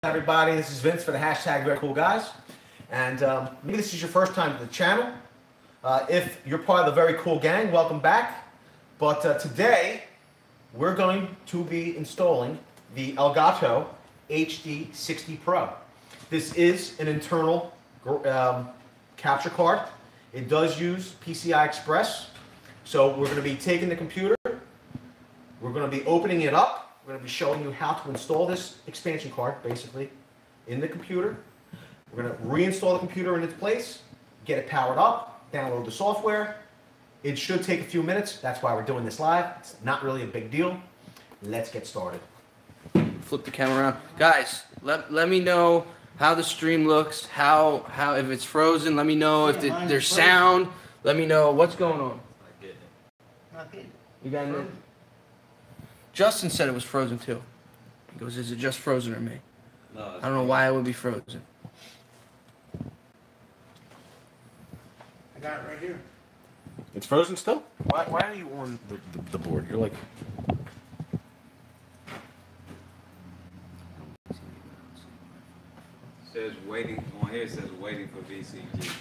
Everybody, this is Vince for the hashtag Very Cool Guys, and maybe this is your first time to the channel. If you're part of the Very Cool Gang, welcome back. But today we're going to be installing the Elgato HD60 Pro. This is an internal capture card. It does use PCI Express, so we're going to be taking the computer, we're going to be opening it up. We're going to be showing you how to install this expansion card, basically, in the computer. We're going to reinstall the computer in its place, get it powered up, download the software. It should take a few minutes. That's why we're doing this live. It's not really a big deal. Let's get started. Flip the camera around. Guys, let me know how the stream looks, how if it's frozen. Let me know if there's sound. Let me know what's going on. Not getting it. You got it? Justin said it was frozen too. He goes, is it just frozen or me? No, I don't know why it would be frozen. I got it right here. It's frozen still? Why are you on the board? You're like... says waiting on here. It says waiting for VCG.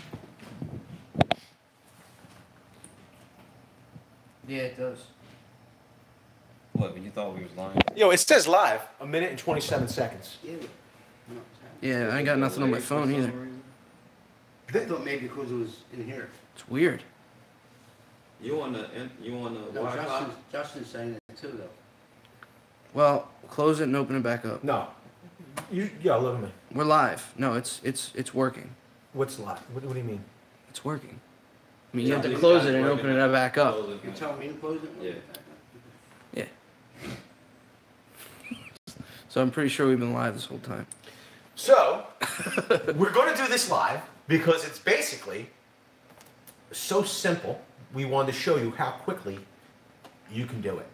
Yeah, it does. What? But you thought we was lying? Yo, it says live, 1 minute and 27 seconds. Yeah, I ain't got nothing on my phone either. I thought maybe because it was in here. It's weird. You on the No, Wi-Fi? Justin's saying it too, though. Well, close it and open it back up. No. Yeah, look at me. We're live. No, it's working. What's live? What do you mean? It's working. I mean, you have to close it and open it back up. You're telling me to close it? Yeah. Yeah. So I'm pretty sure we've been live this whole time. So, we're going to do this live because it's basically so simple. We wanted to show you how quickly you can do it.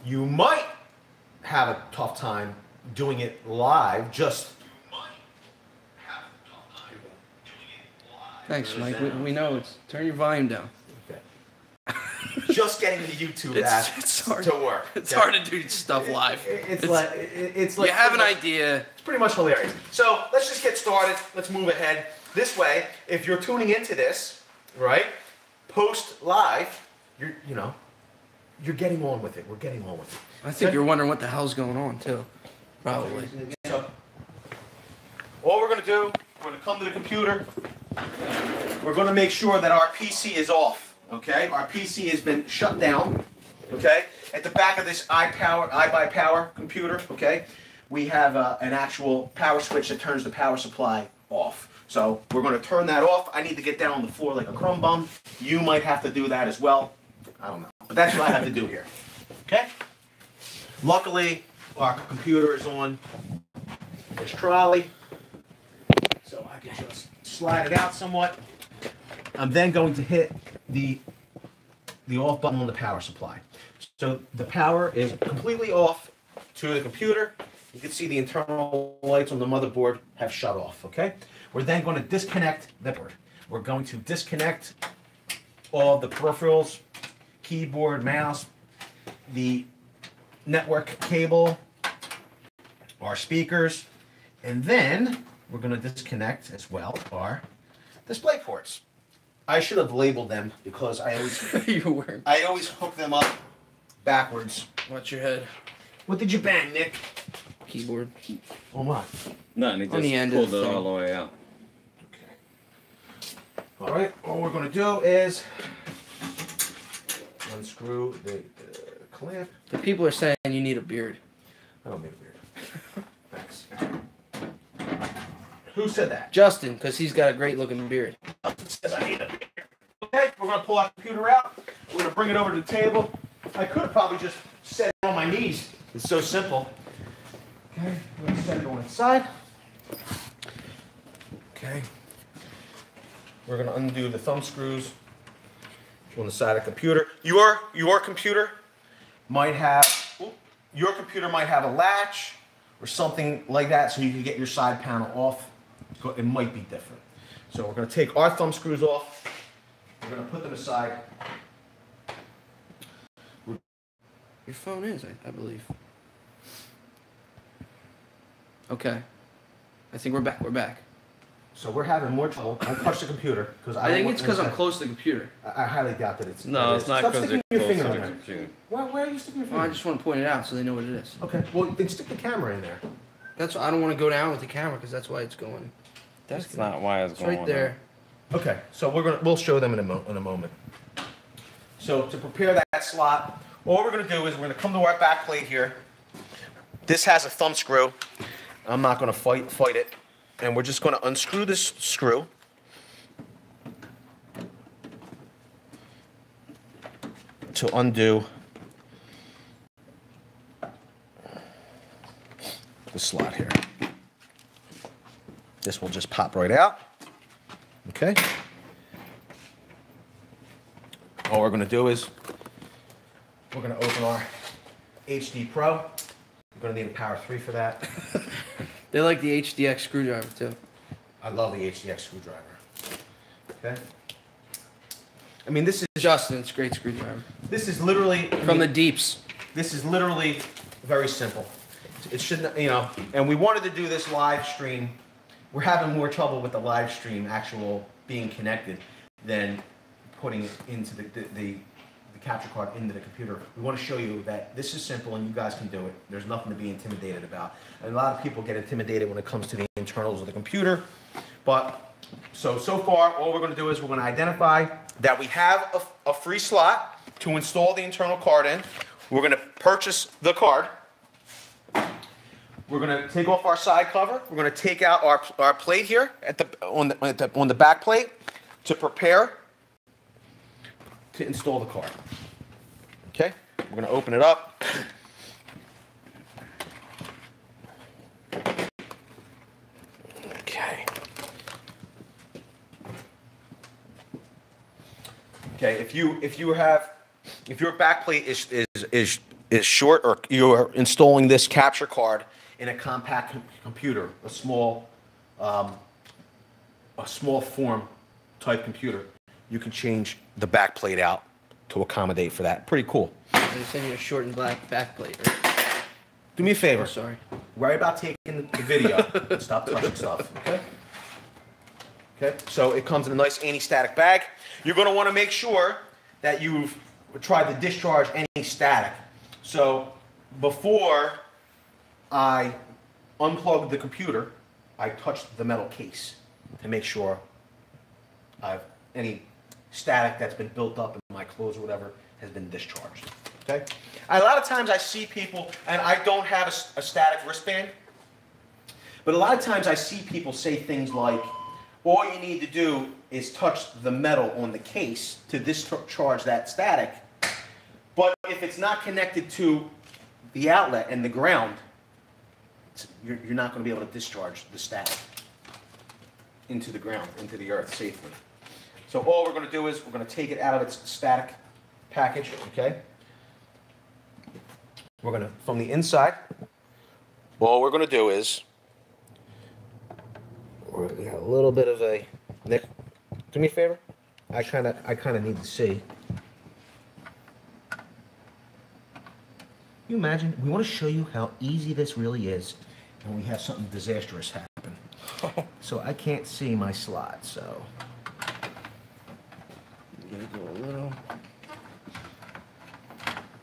You might have a tough time doing it live, Thanks, Mike. We know it's... Turn your volume down. just getting the YouTube app to work. It's hard to do stuff live. It's like you have an idea. It's pretty much hilarious. So let's just get started. Let's move ahead. This way, if you're tuning into this, right, post live, you're getting on with it. We're getting on with it. I think you're wondering what the hell's going on too. Probably. So all we're gonna do, we're gonna come to the computer. We're gonna make sure that our PC is off. Okay, our PC has been shut down. Okay, at the back of this iBuyPower computer. Okay, we have an actual power switch that turns the power supply off. So we're going to turn that off. I need to get down on the floor like a crumb bum. You might have to do that as well. I don't know, but that's what I have to do here. Okay. Luckily, our computer is on this trolley, so I can just slide it out somewhat. I'm then going to hit the off button on the power supply. So the power is completely off to the computer. You can see the internal lights on the motherboard have shut off, okay? We're then going to disconnect the board. We're going to disconnect all of the peripherals, keyboard, mouse, the network cable, our speakers, and then we're going to disconnect as well our display ports. I should have labeled them because I always hook them up backwards. Watch your head. What did you bang, Nick? Keyboard. Oh my. Nothing. He On the just end of pulled the it thing. all the way out. Okay. All right. All we're going to do is unscrew the clamp. The people are saying you need a beard. I don't need a beard. Thanks. Who said that? Justin, because he's got a great looking beard. Says I need a beard. Okay, we're going to pull our computer out. We're going to bring it over to the table. I could have probably just set it on my knees. It's so simple. Okay, we're going to set it on its side. Okay. We're going to undo the thumb screws on the side of the computer. Your computer might have a latch or something like that, so you can get your side panel off. It might be different. So we're going to take our thumb screws off. We're going to put them aside. Your phone is, I believe. Okay. I think we're back. We're back. So we're having more trouble. Don't touch the computer because I think it's because I'm close to the computer. I highly doubt that it's. No, it it's is. not Stop because sticking you're your close finger to in the there. computer. Why are you sticking your Well, I finger? just want to point it out so they know what it is. Okay. Well, then stick the camera in there. That's I don't want to go down with the camera because that's why it's going. That's not why it's It's going right there. Okay. So we'll show them in a moment. So to prepare that slot, all we're gonna do is we're gonna come to our back plate here. This has a thumb screw. I'm not gonna fight it, and we're just gonna unscrew this screw. To undo the slot here. This will just pop right out. Okay. All we're gonna do is we're gonna open our HD Pro. We're gonna need a power 3 for that. They like the HDX screwdriver too. I love the HDX screwdriver. Okay. I mean, this is Justin, it's a great screwdriver. this is literally From the deeps. This is literally very simple. It shouldn't, and we wanted to do this live stream. We're having more trouble with the live stream actual being connected than putting it into the capture card into the computer. We want to show you that this is simple and you guys can do it. There's nothing to be intimidated about. And a lot of people get intimidated when it comes to the internals of the computer. But so far, all we're going to do is we're going to identify that we have a free slot to install the internal card in. We're going to purchase the card. We're going to take off our side cover. We're going to take out our plate here on the back plate to prepare to install the card. Okay, we're going to open it up. Okay. Okay, if your back plate is short, or you are installing this capture card in a compact computer, a small form type computer, you can change the back plate out to accommodate for that. Pretty cool. They send you a short and black backplate, right? Do me a favor. Oh, sorry. Worry about taking the video. Stop touching stuff. Okay. Okay. So it comes in a nice anti-static bag. You're going to want to make sure that you've tried to discharge any static. So before I unplugged the computer, I touched the metal case to make sure any static that's been built up in my clothes or whatever has been discharged. Okay? A lot of times I see people, and I don't have a static wristband, but a lot of times I see people say things like, all you need to do is touch the metal on the case to discharge that static. But if it's not connected to the outlet and the ground, you're not going to be able to discharge the static into the ground, into the earth safely. So all we're going to do is we're going to take it out of its static package, okay? We're going to, from the inside, all we're going to do is, we have a little bit of a, Nick, do me a favor? I kind of need to see. Can you imagine? We want to show you how easy this really is, and we have something disastrous happen. So I can't see my slot, so. I'm gonna go a little.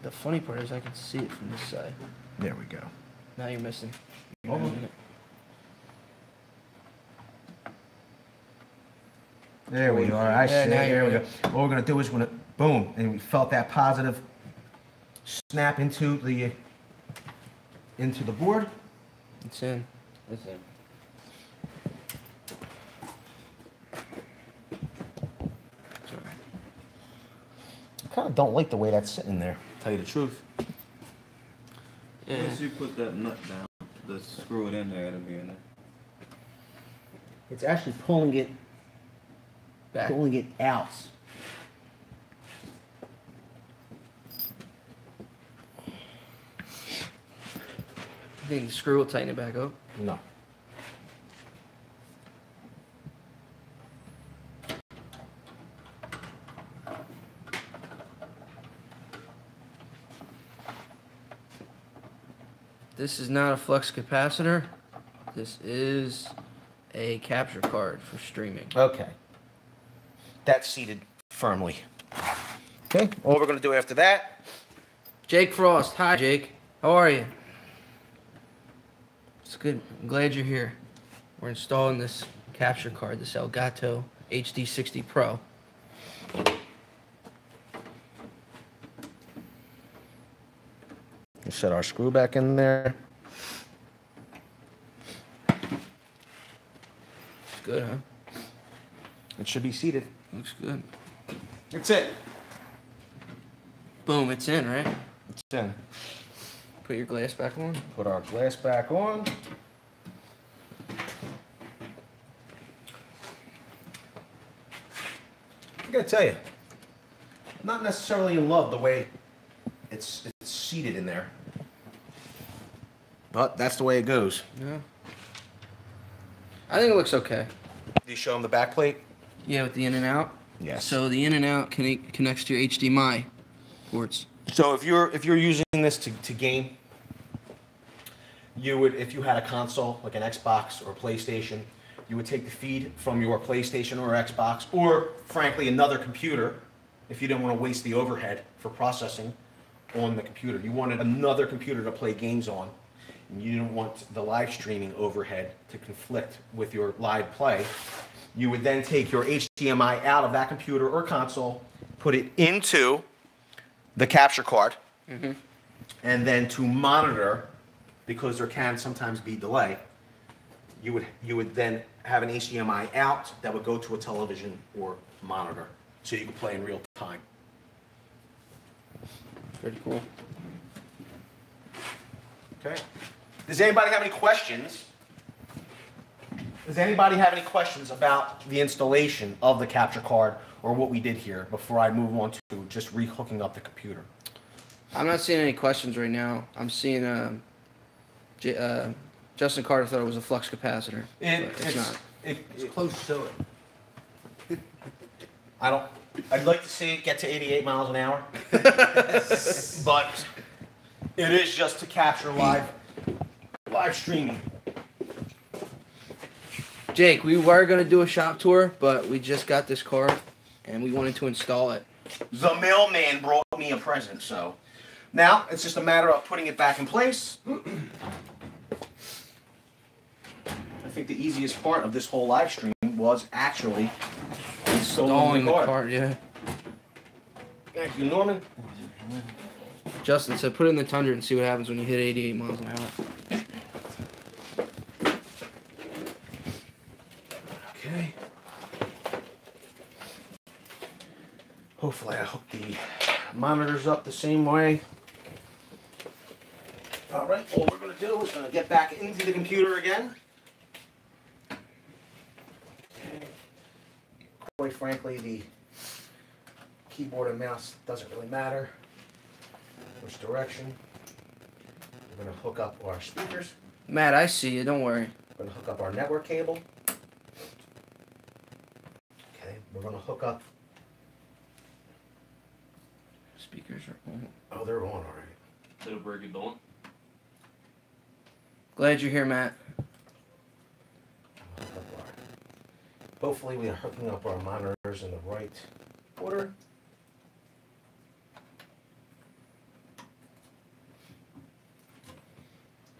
The funny part is I can see it from this side. There we go. Now you're missing. Oh. There we are. I see. Yeah, now There you're we go. good. What we're going to do is we're going to, boom, and we felt that positive snap into the board. It's in. It's in. It's all right. I kind of don't like the way that's sitting there, to tell you the truth. Yeah. Once you put that nut down, just screw it in there, it'll be in there. It's actually pulling it Back. out. You think the screw will tighten it back up? No. This is not a flux capacitor. This is a capture card for streaming. Okay. That's seated firmly. Okay, all we're going to do after that. Jake Frost. Hi, Jake. How are you? It's good. I'm glad you're here. We're installing this capture card, this Elgato HD60 Pro. We'll set our screw back in there. It's good, huh? It should be seated. Looks good. That's it. Boom, it's in, right? It's in. Put your glass back on. Put our glass back on. I gotta tell you, I'm not necessarily in love the way it's seated in there. But that's the way it goes. Yeah. I think it looks okay. Do you show them the back plate? Yeah, with the in and out. Yes. So the in and out connects to your HDMI ports. So if you're using this to game, you would, if you had a console like an Xbox or PlayStation, you would take the feed from your PlayStation or Xbox, or frankly another computer, if you didn't want to waste the overhead for processing on the computer. You wanted another computer to play games on, and you didn't want the live streaming overhead to conflict with your live play. You would then take your HDMI out of that computer or console, put it into the capture card, and then to monitor, because there can sometimes be delay, you would then have an HDMI out that would go to a television or monitor, so you could play in real time. Pretty cool. Okay. Does anybody have any questions? Does anybody have any questions about the installation of the capture card or what we did here before I move on to just re-hooking up the computer? I'm not seeing any questions right now. I'm seeing Justin Carter thought it was a flux capacitor. But it's not. It's close to it. I'd like to see it get to 88 miles an hour, but it is just to capture live streaming. Jake, we were going to do a shop tour, but we just got this card, and we wanted to install it. The mailman brought me a present, so now it's just a matter of putting it back in place. I think the easiest part of this whole live stream was actually installing the card. Yeah. Thank you, Norman. Justin said put it in the Tundra and see what happens when you hit 88 miles an hour. Okay. Hopefully I hook the monitors up the same way. All right, all we're going to do is going to get back into the computer again. Okay. Quite frankly, the keyboard and mouse doesn't really matter which direction. We're going to hook up our speakers. Matt, I see you. Don't worry. We're going to hook up our network cable. Okay, we're going to hook up. Speakers are on. Oh, they're on all right. Little burger going. Glad you're here, Matt. Hook up our, hopefully we are hooking up our monitors in the right order.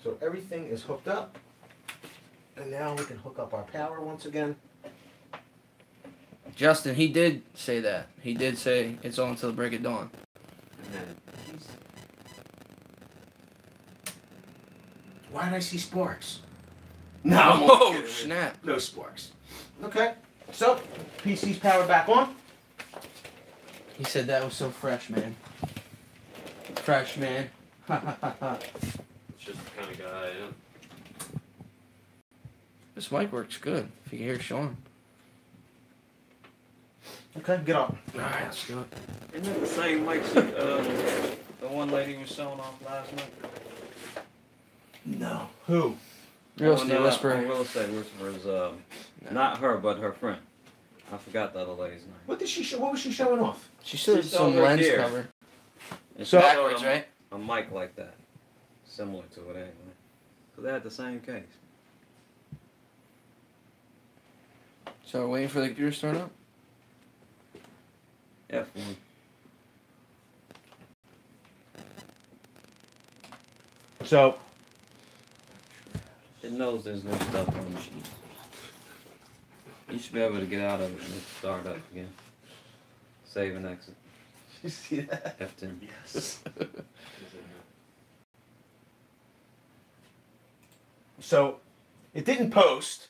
So everything is hooked up. And now we can hook up our power once again. Justin, he did say that. He did say it's on until the break of dawn. Why did I see sparks? Oh, snap. No sparks. Okay, so PC's powered back on. He said that was so fresh, man. Fresh, man. It's just the kind of guy I am. This mic works good. If you can hear Sean. Okay, get up. Alright, let's do it. Isn't that the same mic the one lady was showing off last night? No. Who? Real Oh, estate no, whisperer. Real estate whisperers. Not her, but her friend. I forgot the other lady's name. What did she show? What was she showing off? She said She's some over lens here. cover. And So- she showed Backwards, a- right? A mic like that, similar to it anyway. So they had the same case. So we're waiting for the computer to start up? F1. So It knows there's no stuff on the machine. You should be able to get out of it and start up again. Save and exit. you see that? F10. Yes. So it didn't post.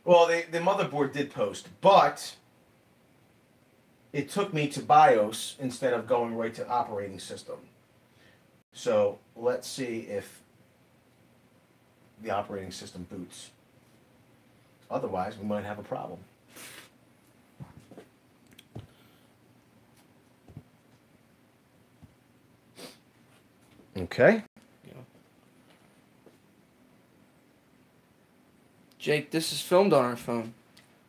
Well, the motherboard did post, but it took me to BIOS instead of going right to operating system. So let's see if the operating system boots. Otherwise, we might have a problem. Okay. Jake, this is filmed on our phone.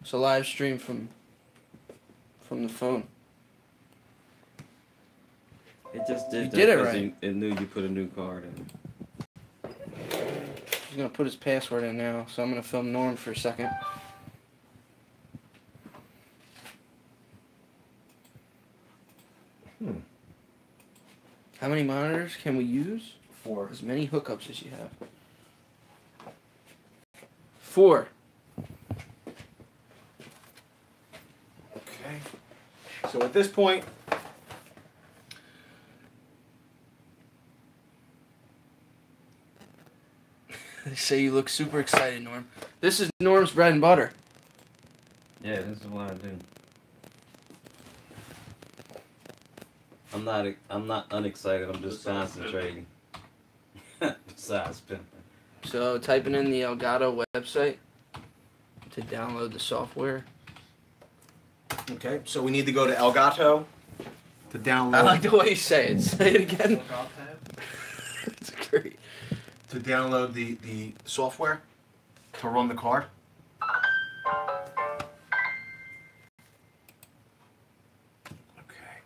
It's a live stream from the phone. It just did You that did it 'cause right. It knew you put a new card in. He's gonna put his password in now, so I'm gonna film Norm for a second. How many monitors can we use? 4. As many hookups as you have. 4. Okay. So at this point, They say you look super excited, Norm. This is Norm's bread and butter. Yeah, this is what I do. I'm not unexcited. I'm just concentrating. Besides pimping. So typing in the Elgato website to download the software. okay, so we need to go to Elgato to download. I like the way you say it. Say it again. It's great. To download the software to run the card. Okay.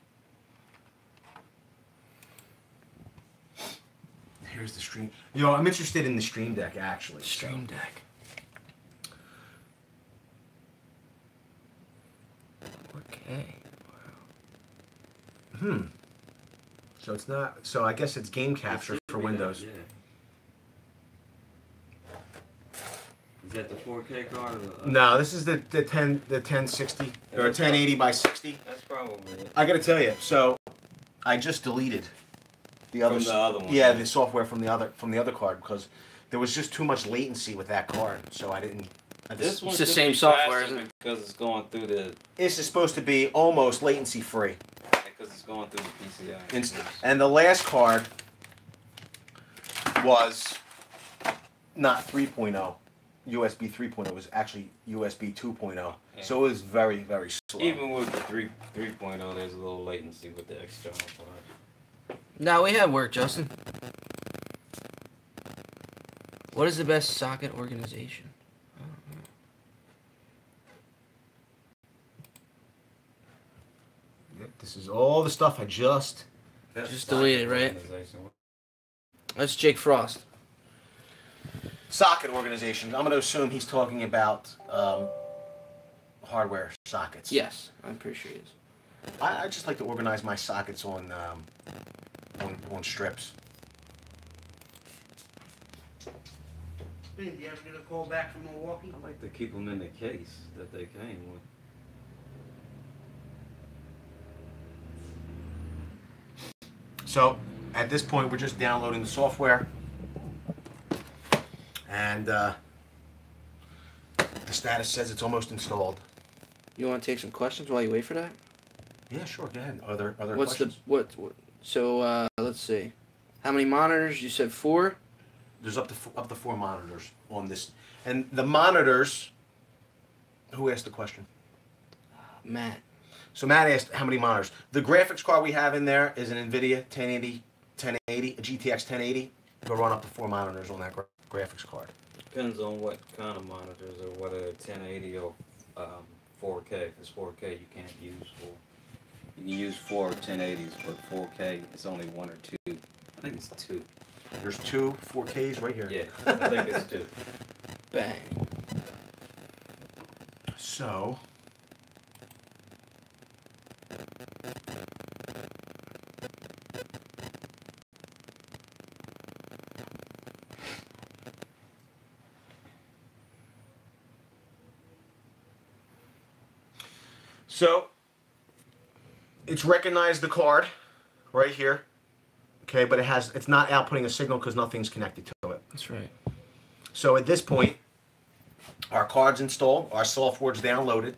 Here's the stream. You know, I'm interested in the Stream Deck actually. Stream Deck. Okay. So it's not. So I guess it's game capture for Windows. Yeah. Is that the 4K card or the? No, this is the 1060 or 1080 by 60. That's probably it. I gotta tell you, so I just deleted the other From the other one. Yeah, the software from the other card because there was just too much latency with that card, so I didn't. This one's the just same software, isn't it? Because it's going through the This is supposed to be almost latency free. because it's going through the PCI. And the last card was not 3.0, USB 3.0. It was actually USB 2.0. Yeah. So it was very, very slow. Even with the 3.0, there's a little latency with the external card. Now we have work, Justin. What is the best socket organization? This is all the stuff I just. Just deleted, right? That's Jake Frost. Socket organization. I'm going to assume he's talking about hardware sockets. Yes, I'm pretty sure he is. I just like to organize my sockets on strips. Did you ever get a call back from Milwaukee? I like to keep them in the case that they came with. So at this point, we're just downloading the software, and the status says it's almost installed. You want to take some questions while you wait for that? Yeah, sure. Go ahead. Other What's questions? what? So let's see. How many monitors? You said 4. There's up to 4 monitors on this, and the monitors. Who asked the question? Matt. So Matt asked how many monitors. The graphics card we have in there is an NVIDIA 1080, a GTX 1080. It'll run up to 4 monitors on that graphics card. Depends on what kind of monitors or whether it's 1080 or 4K. If it's 4K, you can't use 4. You can use 4 1080s, but 4K it's only 1 or 2. I think it's 2. There's 2 4Ks right here. Yeah, I think it's 2. Bang. So. So, it's recognized the card right here, okay, but it's not outputting a signal because nothing's connected to it. That's right. So at this point, our card's installed, our software's downloaded,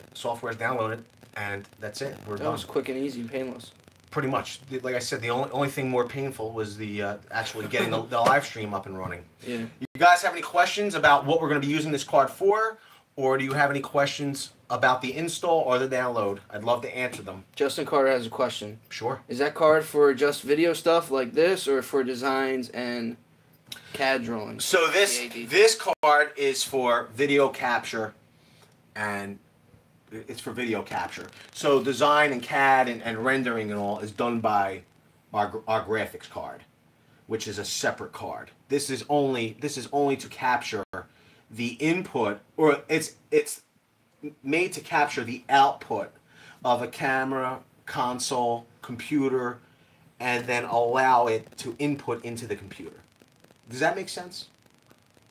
and that's it. We're That done. was quick and easy and painless. Pretty much. Like I said, the only thing more painful was the actually getting the live stream up and running. Yeah. You guys have any questions about what we're going to be using this card for? Or do you have any questions about the install or the download? I'd love to answer them. Justin Carter has a question. Sure. Is that card for just video stuff like this, or for designs and CAD drawings? So CAD? this card is for video capture, and it's for video capture. So design and CAD and rendering and all is done by our graphics card, which is a separate card. This is only to capture the input, or it's made to capture the output of a camera, console, computer, and then allow it to input into the computer. Does that make sense?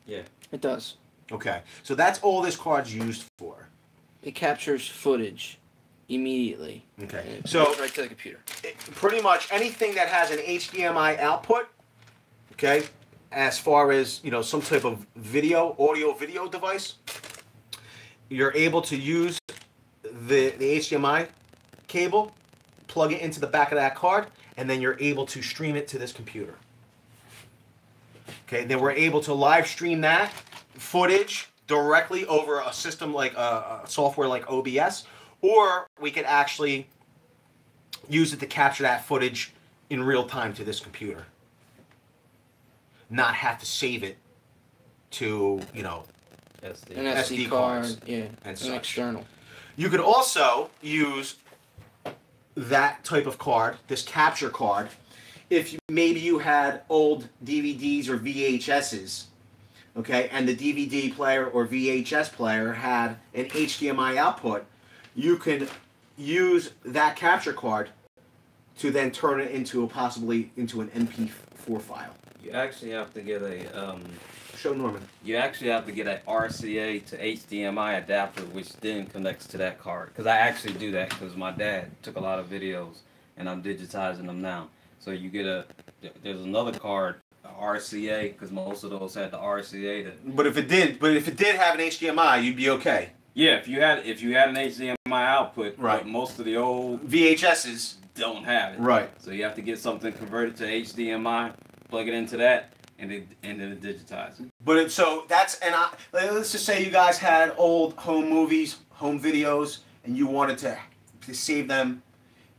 Yeah. It does. Okay, so that's all this card's used for. It captures footage immediately. Okay, And it so goes right to the computer. pretty much anything that has an HDMI output, okay, as far as, you know, some type of audio-video device, you're able to use the HDMI cable, plug it into the back of that card, and then you're able to stream it to this computer. Okay, then we're able to live stream that footage directly over a system like a software like OBS, or we could actually use it to capture that footage in real time to this computer. Not have to save it to, you know, SD. An SD SD card, cards yeah, and an such. external. You could also use that type of card, this capture card, if maybe you had old DVDs or VHSs, okay, and the DVD player or VHS player had an HDMI output, you can use that capture card to then turn it into possibly into an MP4 file. You actually have to get a Show Norman. you actually have to get a RCA to HDMI adapter, which then connects to that card. Because I actually do that because my dad took a lot of videos, and I'm digitizing them now. So you get there's another card, a RCA, because most of those had the RCA. But if it did have an HDMI, you'd be okay. Yeah, if you had an HDMI output, Right. But most of the old VHSs don't have it. Right. So you have to get something converted to HDMI, plug it into that, and then it digitizes. But let's just say you guys had old home movies, home videos, and you wanted to save them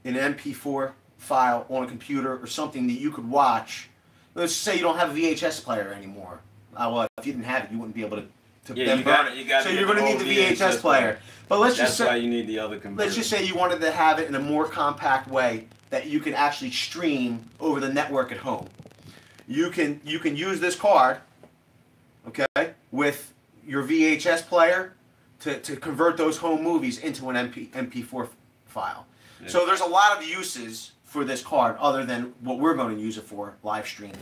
in an MP4 file on a computer or something that you could watch. Let's just say you don't have a VHS player anymore. Well, if you didn't have it, you wouldn't be able to Yeah, then you burn gotta- it. you gotta So get you're going to the need the old VHS player. But let's That's just say why you need the other computer. let's just say you wanted to have it in a more compact way that you can actually stream over the network at home. You can use this card, okay, with your VHS player to convert those home movies into an MP4 file. Yeah. So there's a lot of uses for this card other than what we're going to use it for, live streaming.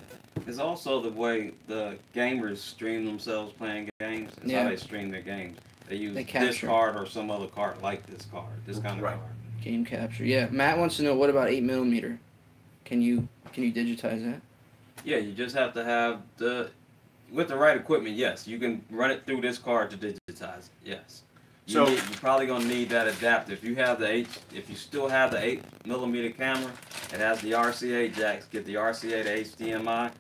It's also the way the gamers stream themselves playing games. It's Yeah. how they stream their games. They use They this capture. card or some other card like this card, this kind of Right. card. Game capture. Yeah. Matt wants to know, what about 8mm? Can you digitize that? Yeah, you just have to have with the right equipment. Yes, you can run it through this card to digitize it. Yes. You're probably gonna need that adapter. If you still have the 8mm camera, it has the RCA jacks. Get the RCA to HDMI,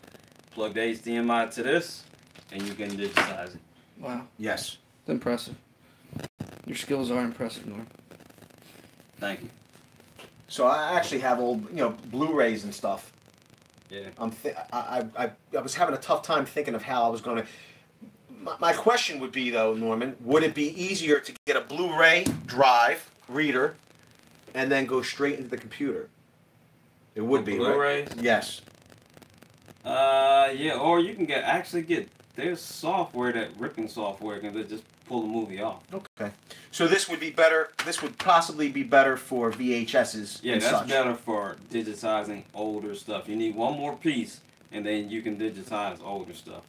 plug the HDMI to this, and you can digitize it. Wow. Yes. It's impressive. Your skills are impressive, Norm. Thank you. So I actually have old, Blu-rays and stuff. Yeah. I was having a tough time thinking of how I was going to. My question would be, though, Norman, would it be easier to get a Blu-ray drive reader and then go straight into the computer? It would be, right? Blu-rays? Yes. Yeah, or you can get there's software, that ripping software can just pull the movie off. Okay. So this would be better. This would possibly be better for VHSs. Yeah, and that's such. better for digitizing older stuff. You need one more piece, and then you can digitize older stuff.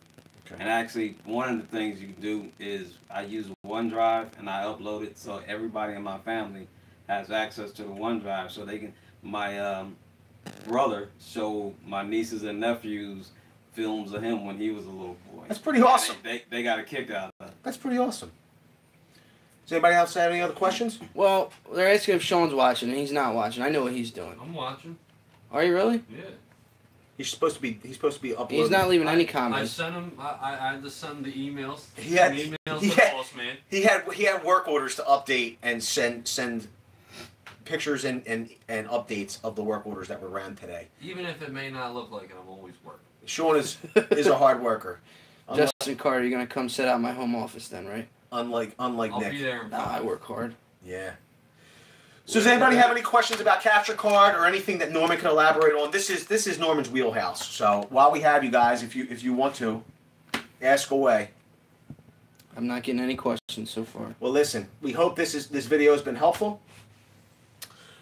Okay. And actually, one of the things you can do is I use OneDrive, and I upload it so everybody in my family has access to the OneDrive, so they can. My brother showed my nieces and nephews films of him when he was a little boy. That's pretty awesome. They got a kick out of it. That's pretty awesome. Does anybody else have any other questions? Well, they're asking if Sean's watching, and he's not watching. I know what he's doing. I'm watching. Are you really? Yeah. He's supposed to be uploading. He's not leaving any I comments. sent him. I had to send the emails. He had- Send emails he to the had- boss man. He had work orders to update and send pictures and updates of the work orders that were ran today. Even if it may not look like it, I'm always working. Sean is a hard worker. Unlike, Justin Carter, you're gonna come sit out my home office then, right? unlike I'll Nick. be there in Nah, I 5. work hard. Yeah. So does anybody have any questions about capture card or anything that Norman can elaborate on? This is Norman's wheelhouse. So while we have you guys, if you want to, ask away. I'm not getting any questions so far. Well, listen, we hope this video has been helpful.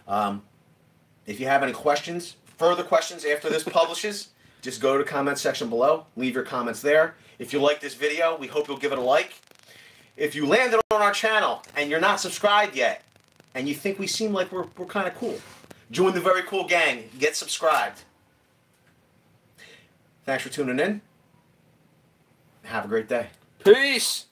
If you have any further questions after this publishes, just go to the comment section below. Leave your comments there. If you like this video, we hope you'll give it a like. If you landed on our channel and you're not subscribed yet, and you think we seem like we're kind of cool, join the Very Cool Gang. Get subscribed. Thanks for tuning in. Have a great day. Peace!